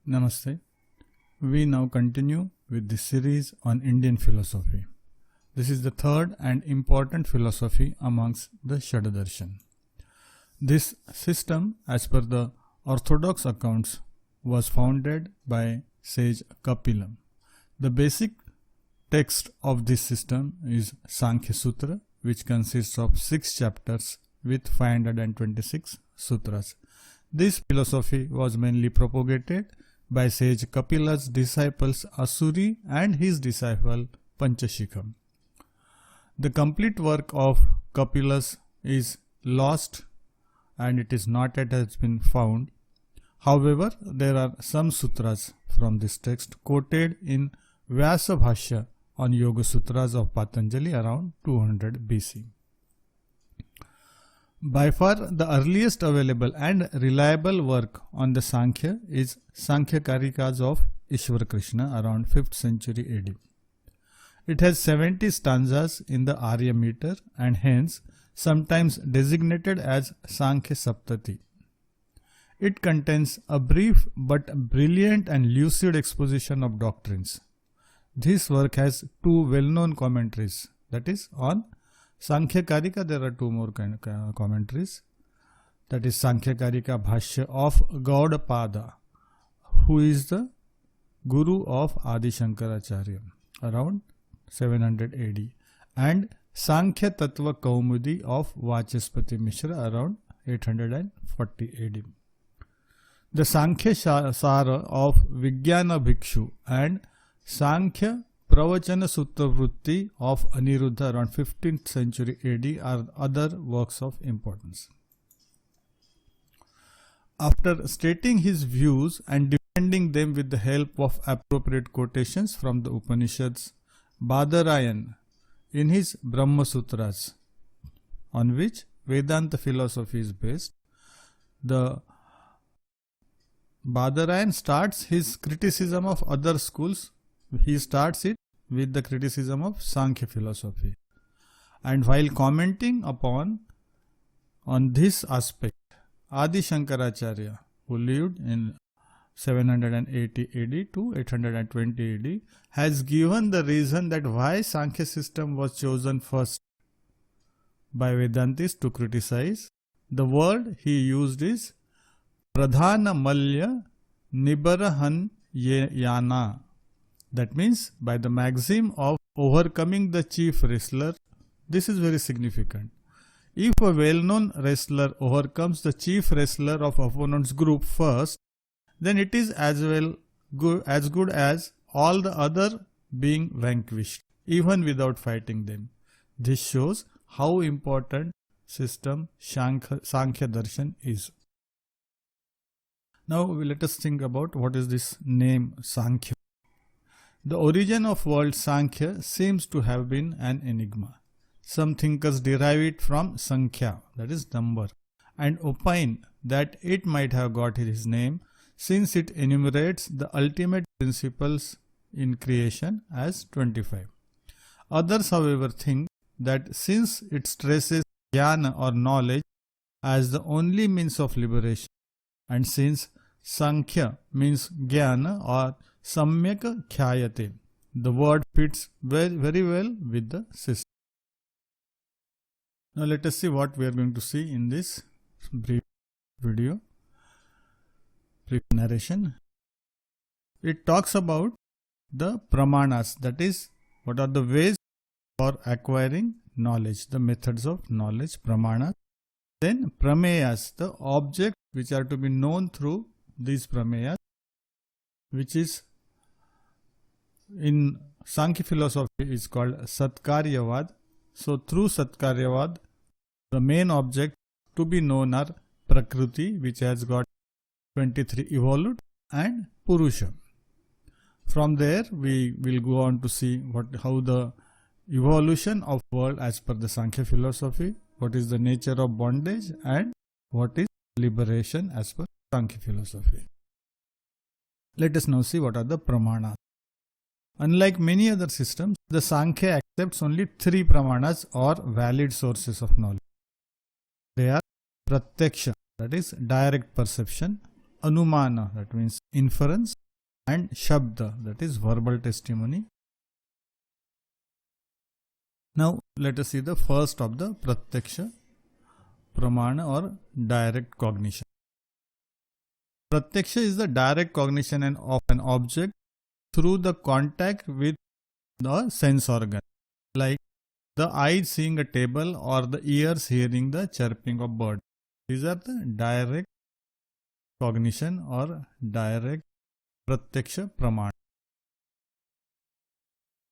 Namaste. We now continue with the series on Indian philosophy. This is the third and important philosophy amongst the Shadadarshan. This system, as per the orthodox accounts, was founded by sage Kapila. The basic text of this system is Sankhya Sutra, which consists of 6 chapters with 526 sutras. This philosophy was mainly propagated by sage Kapila's disciples Asuri and his disciple Panchashikha. The complete work of Kapila's is lost and it is not yet has been found. However, there are some sutras from this text quoted in Vyasa Bhashya on Yoga Sutras of Patanjali around 200 BC. By far the earliest available and reliable work on the Sankhya is Sankhya Karikas of Ishwar Krishna around 5th century AD. It has 70 stanzas in the Arya meter and hence sometimes designated as Sankhya Saptati. It contains a brief but brilliant and lucid exposition of doctrines. This work has 2 well-known commentaries, that is on Sankhya Karika there are 2 more commentaries, that is Sankhya Karika Bhashya of Gaudapada, who is the guru of Adi Shankaracharya around 700 AD, and Sankhya Tattva Kaumudi of Vachaspati Mishra around 840 AD. The Sankhya Sara of Vijnana Bhikshu and Sankhya Pravachana Sutta Vritti of Aniruddha around 15th century AD are other works of importance. After stating his views and defending them with the help of appropriate quotations from the Upanishads, Badarayan, in his Brahma Sutras, on which Vedanta philosophy is based, the Badarayan starts his criticism of other schools. He starts it with the criticism of Sankhya philosophy. And while commenting on this aspect, Adi Shankaracharya, who lived in 780 AD to 820 AD, has given the reason that why Sankhya system was chosen first by Vedantis to criticize. The word he used is Pradhana Malya Nibarahan Yana. That means by the maxim of overcoming the chief wrestler. This is very significant. If a well-known wrestler overcomes the chief wrestler of opponent's group first, then it is as good as all the other being vanquished, even without fighting them. This shows how important system Sankhya Darshan is. Now let us think about what is this name Sankhya. The origin of word Sankhya seems to have been an enigma. Some thinkers derive it from Sankhya, that is number, and opine that it might have got his name since it enumerates the ultimate principles in creation as 25. Others, however, think that since it stresses jnana or knowledge as the only means of liberation, and since Sankhya means jnana or Samyak Khyayate, the word fits very well with the system. Now let us see what we are going to see in this brief video, brief narration. It talks about the pramanas, that is, what are the ways for acquiring knowledge, the methods of knowledge, pramana. Then prameyas, the objects which are to be known through these prameyas, which is in Sankhya philosophy is called Satkaryavad. So through Satkaryavad, the main object to be known are Prakriti, which has got 23 evolved, and Purusha. From there we will go on to see how the evolution of world as per the Sankhya philosophy, what is the nature of bondage and what is liberation as per Sankhya philosophy. Let us now see what are the pramanas. Unlike many other systems, the Sankhya accepts only 3 pramanas or valid sources of knowledge. They are Pratyaksha, that is direct perception, Anumana, that means inference, and Shabda, that is verbal testimony. Now let us see the first of the Pratyaksha, Pramana or direct cognition. Pratyaksha is the direct cognition of an object through the contact with the sense organ, like the eyes seeing a table or the ears hearing the chirping of birds. These are the direct cognition or direct Pratyaksha Pramana.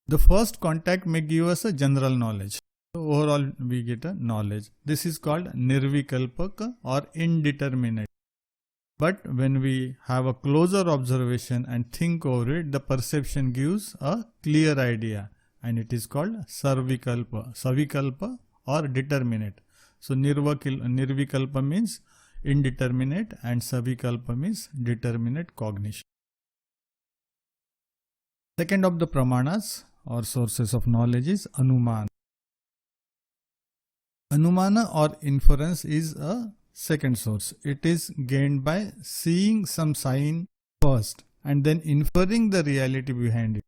The first contact may give us a general knowledge. So overall we get a knowledge. This is called Nirvikalpaka or indeterminate. But when we have a closer observation and think over it, the perception gives a clear idea, and it is called Savikalpa or determinate. So Nirvikalpa means indeterminate and Savikalpa means determinate cognition. Second of the Pramanas or sources of knowledge is Anumana. Anumana or inference is a second source. It is gained by seeing some sign first and then inferring the reality behind it.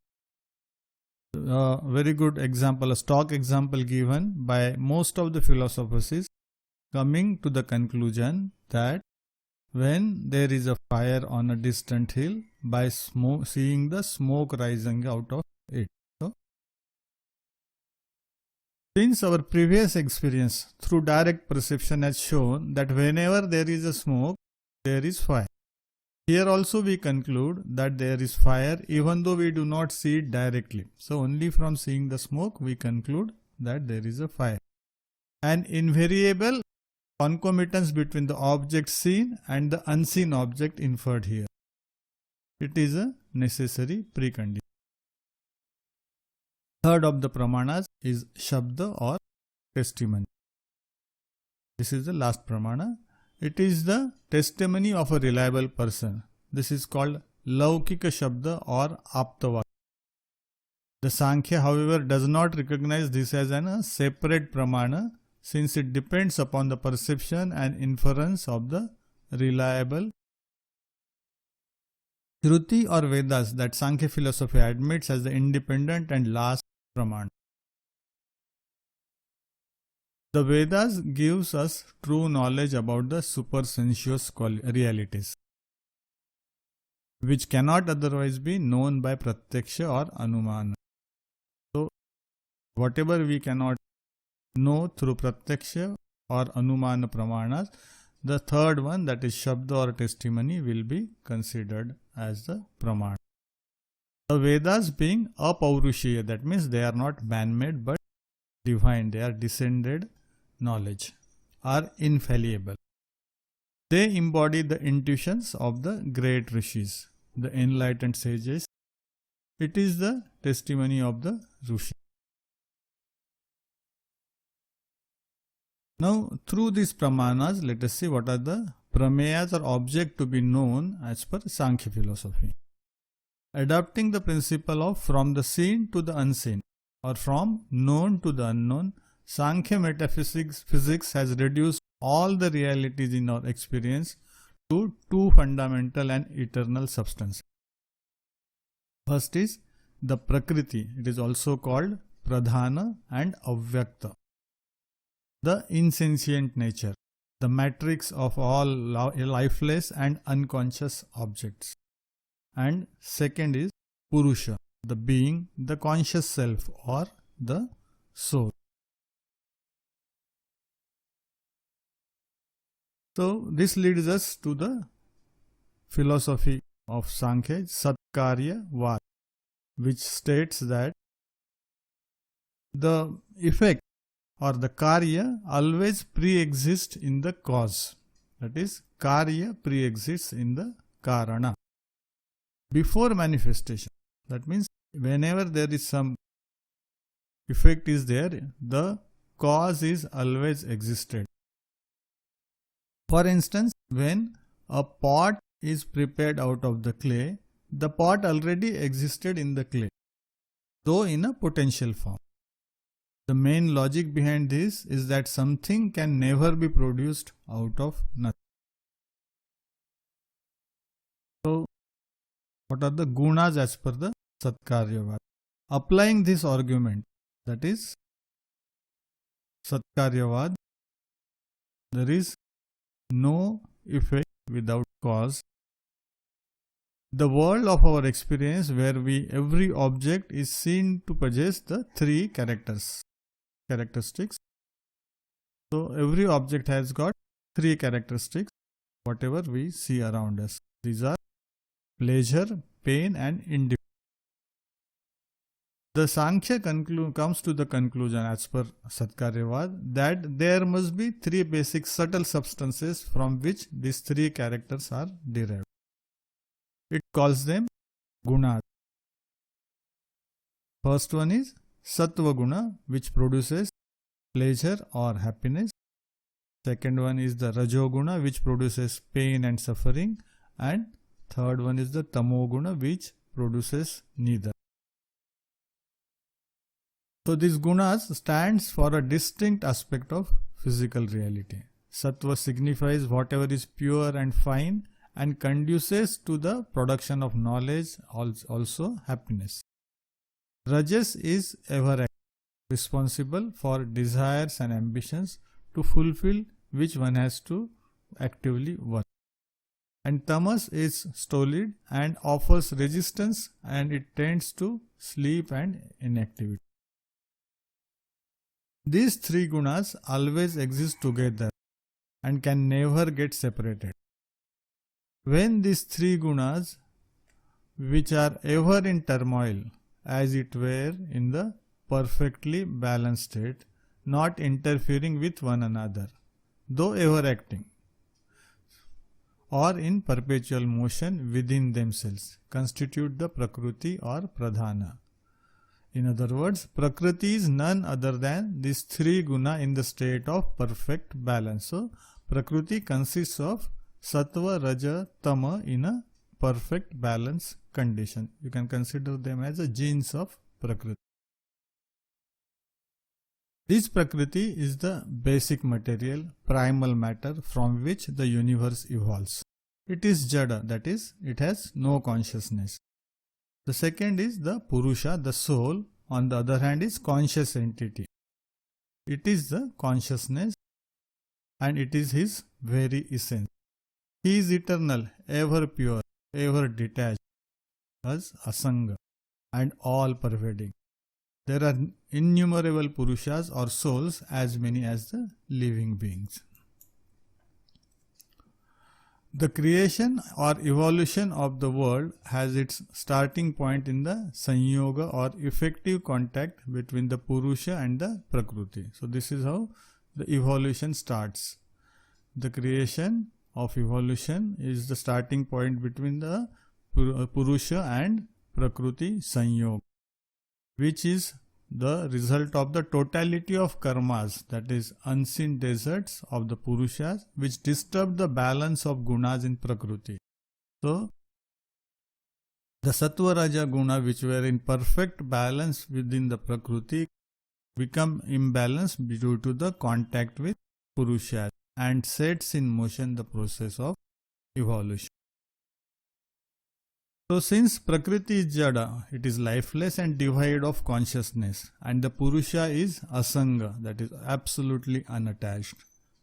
Very good example, a stock example given by most of the philosophers is coming to the conclusion that when there is a fire on a distant hill, by seeing the smoke rising out of it. So, since our previous experience through direct perception has shown that whenever there is a smoke, there is fire. Here also we conclude that there is fire even though we do not see it directly. So only from seeing the smoke we conclude that there is a fire. An invariable concomitance between the object seen and the unseen object inferred here. It is a necessary precondition. Third of the Pramanas is Shabda or testimony. This is the last Pramana. It is the testimony of a reliable person. This is called Laukika Shabda or Aptavak. The Sankhya, however, does not recognize this as a separate Pramana, since it depends upon the perception and inference of the reliable. Shruti or Vedas that Sankhya philosophy admits as the independent and last Pramana. The Vedas gives us true knowledge about the supersensuous realities, which cannot otherwise be known by Pratyaksha or Anumana. So, whatever we cannot know through Pratyaksha or Anumana Pramanas, the third one, that is Shabda or testimony, will be considered as the Pramana. The Vedas being apaurushaya, that means they are not man-made but divine, they are descended knowledge, are infallible. They embody the intuitions of the great rishis, the enlightened sages. It is the testimony of the rishi. Now, through these pramanas, let us see what are the prameyas or object to be known as per Sankhya philosophy. Adopting the principle of from the seen to the unseen or from known to the unknown, Sankhya metaphysics has reduced all the realities in our experience to two fundamental and eternal substances. First is the Prakriti. It is also called Pradhana and Avyakta. The insentient nature, the matrix of all lifeless and unconscious objects. And second is Purusha, the being, the conscious self or the soul. So this leads us to the philosophy of Sankhya, Satkarya Vad, which states that the effect or the karya always pre-exists in the cause. That is, karya pre-exists in the karana before manifestation. That means whenever there is some effect is there, the cause is always existed. For instance, when a pot is prepared out of the clay, the pot already existed in the clay, though in a potential form. The main logic behind this is that something can never be produced out of nothing. So, what are the gunas as per the Satkaryavad? Applying this argument, that is Satkaryavad, there is no effect without cause. The world of our experience, where every object is seen to possess the three characteristics. So every object has got three characteristics, whatever we see around us. These are pleasure, pain and indifference. The Sankhya comes to the conclusion as per Satkaryavad that there must be three basic subtle substances from which these three characters are derived. It calls them gunas. First one is Sattva Guna, which produces pleasure or happiness. Second one is the Rajoguna, which produces pain and suffering. And third one is the Tamoguna, which produces neither. So these gunas stands for a distinct aspect of physical reality. Sattva signifies whatever is pure and fine and conduces to the production of knowledge, also happiness. Rajas is ever active, responsible for desires and ambitions to fulfill which one has to actively work. And tamas is stolid and offers resistance, and it tends to sleep and inactivity. These three gunas always exist together and can never get separated. When these three gunas, which are ever in turmoil, as it were in the perfectly balanced state, not interfering with one another, though ever acting, or in perpetual motion within themselves, constitute the Prakriti or Pradhana. In other words, Prakriti is none other than these three guna in the state of perfect balance. So, Prakriti consists of Sattva, Raja, Tama in a perfect balance condition. You can consider them as the genes of Prakriti. This Prakriti is the basic material, primal matter from which the universe evolves. It is Jada, that is, it has no consciousness. The second is the Purusha, the soul, on the other hand is conscious entity. It is the consciousness and it is his very essence. He is eternal, ever pure, ever detached, as Asanga and all pervading. There are innumerable Purushas or souls, as many as the living beings. The creation or evolution of the world has its starting point in the Sanyoga or effective contact between the Purusha and the Prakriti. So this is how the evolution starts. The creation of evolution is the starting point between the Purusha and Prakriti Sanyoga, which is the result of the totality of karmas, that is unseen deserts of the Purushas, which disturb the balance of gunas in Prakriti. So, the Sattva Raja guna, which were in perfect balance within the Prakriti, become imbalanced due to the contact with Purushas and sets in motion the process of evolution. So since Prakriti is Jada, it is lifeless and devoid of consciousness, and the Purusha is Asanga, that is absolutely unattached,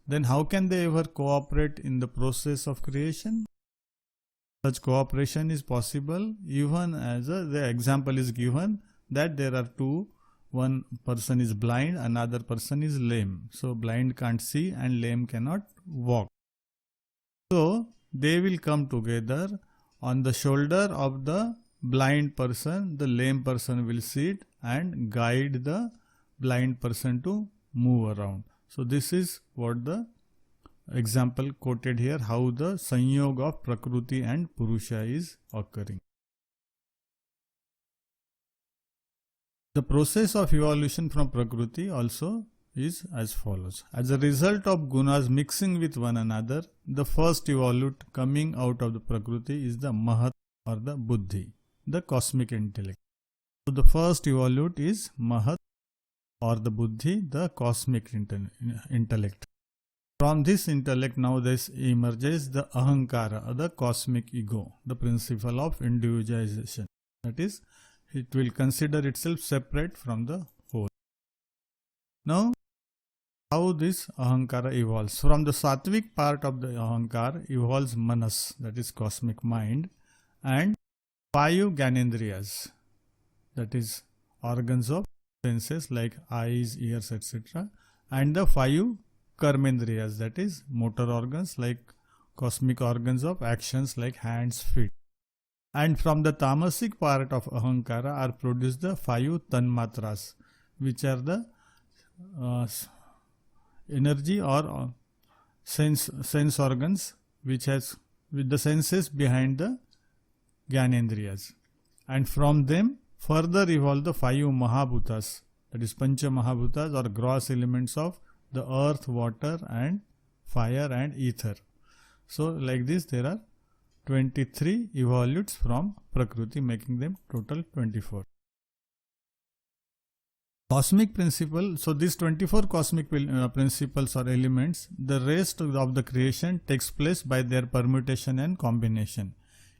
then how can they ever cooperate in the process of creation? Such cooperation is possible even as the example is given that there are two, one person is blind, another person is lame. So blind can't see and lame cannot walk. So they will come together. On the shoulder of the blind person, the lame person will sit and guide the blind person to move around. So this is what the example quoted here, how the Sanyog of Prakriti and Purusha is occurring. The process of evolution from Prakriti also is as follows. As a result of gunas mixing with one another, the first evolute coming out of the Prakriti is the Mahat or the Buddhi, the cosmic intellect. So the first evolute is Mahat or the Buddhi, the cosmic intellect. From this intellect now this emerges the ahankara, the cosmic ego, the principle of individualization. That is, it will consider itself separate from the whole. Now, how this ahankara evolves? From the sattvic part of the ahankara evolves manas, that is cosmic mind, and 5 gyanendriyas, that is organs of senses like eyes, ears, etc. and the 5 karmendriyas, that is motor organs like cosmic organs of actions like hands, feet. And from the tamasic part of ahankara are produced the 5 tanmatras, which are the energy or sense organs which has with the senses behind the gyanendriyas. And from them further evolve the 5 mahabhutas, that is pancha mahabhutas or gross elements of the earth, water and fire and ether. So like this there are 23 evolutes from Prakriti, making them total 24. Cosmic principle, so these 24 cosmic principles or elements, the rest of the creation takes place by their permutation and combination.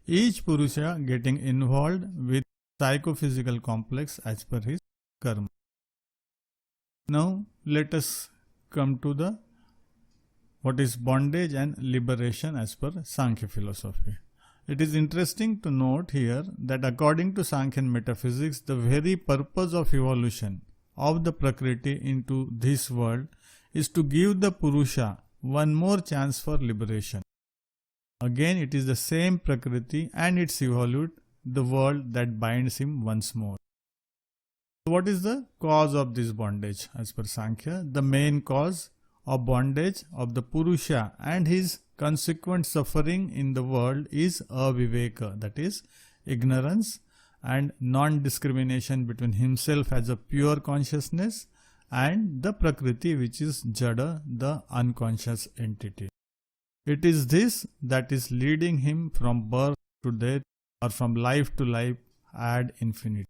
Each Purusha getting involved with psychophysical complex as per his karma. Now let us come to the what is bondage and liberation as per Sankhya philosophy. It is interesting to note here that according to Sankhyan metaphysics, the very purpose of evolution of the Prakriti into this world is to give the Purusha one more chance for liberation. Again, it is the same Prakriti and its evolute, the world, that binds him once more. What is the cause of this bondage as per Sankhya? The main cause of bondage of the Purusha and his consequent suffering in the world is aviveka, that is ignorance and non-discrimination between himself as a pure consciousness and the Prakriti, which is Jada, the unconscious entity. It is this that is leading him from birth to death or from life to life ad infinitum.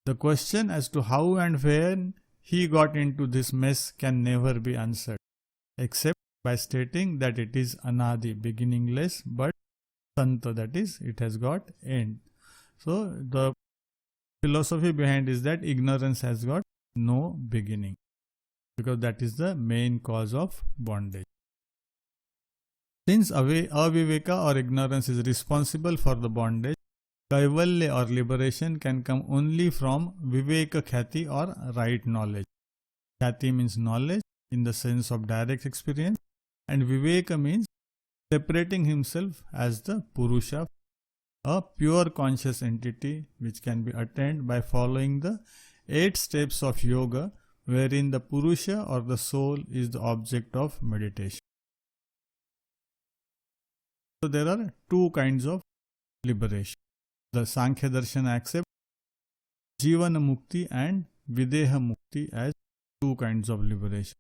The question as to how and when he got into this mess can never be answered, except by stating that it is anadi, beginningless, but santa, that is, it has got end. So the philosophy behind is that ignorance has got no beginning, because that is the main cause of bondage. Since aviveka or ignorance is responsible for the bondage, kaivalya or liberation can come only from viveka khyati or right knowledge. Khyati means knowledge in the sense of direct experience, and viveka means separating himself as the Purusha, a pure conscious entity which can be attained by following the 8 steps of yoga, wherein the Purusha or the soul is the object of meditation. So there are 2 kinds of liberation. The Sankhya Darshan accepts Jivana Mukti and Videha Mukti as 2 kinds of liberation.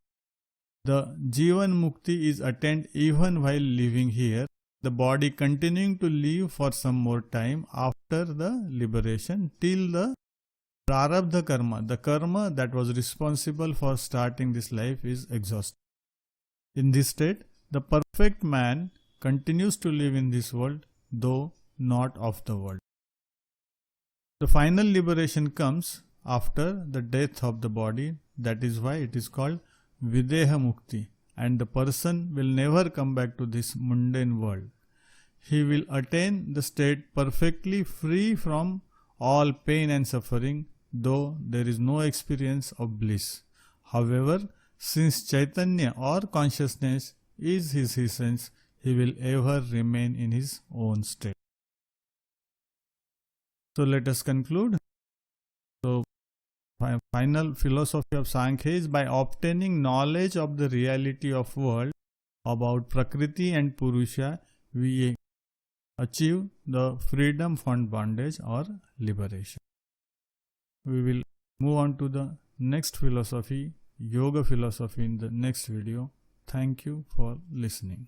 The Jivan Mukti is attained even while living here, the body continuing to live for some more time after the liberation till the Prarabdha karma, the karma that was responsible for starting this life, is exhausted. In this state, the perfect man continues to live in this world, though not of the world. The final liberation comes after the death of the body. That is why it is called Videha Mukti, and the person will never come back to this mundane world. He will attain the state perfectly free from all pain and suffering, though there is no experience of bliss. However, since Chaitanya or consciousness is his essence, he will ever remain in his own state. So let us conclude. So final philosophy of Sankhya is by obtaining knowledge of the reality of world about Prakriti and Purusha, we achieve the freedom from bondage or liberation. We will move on to the next philosophy, Yoga philosophy, in the next video. Thank you for listening.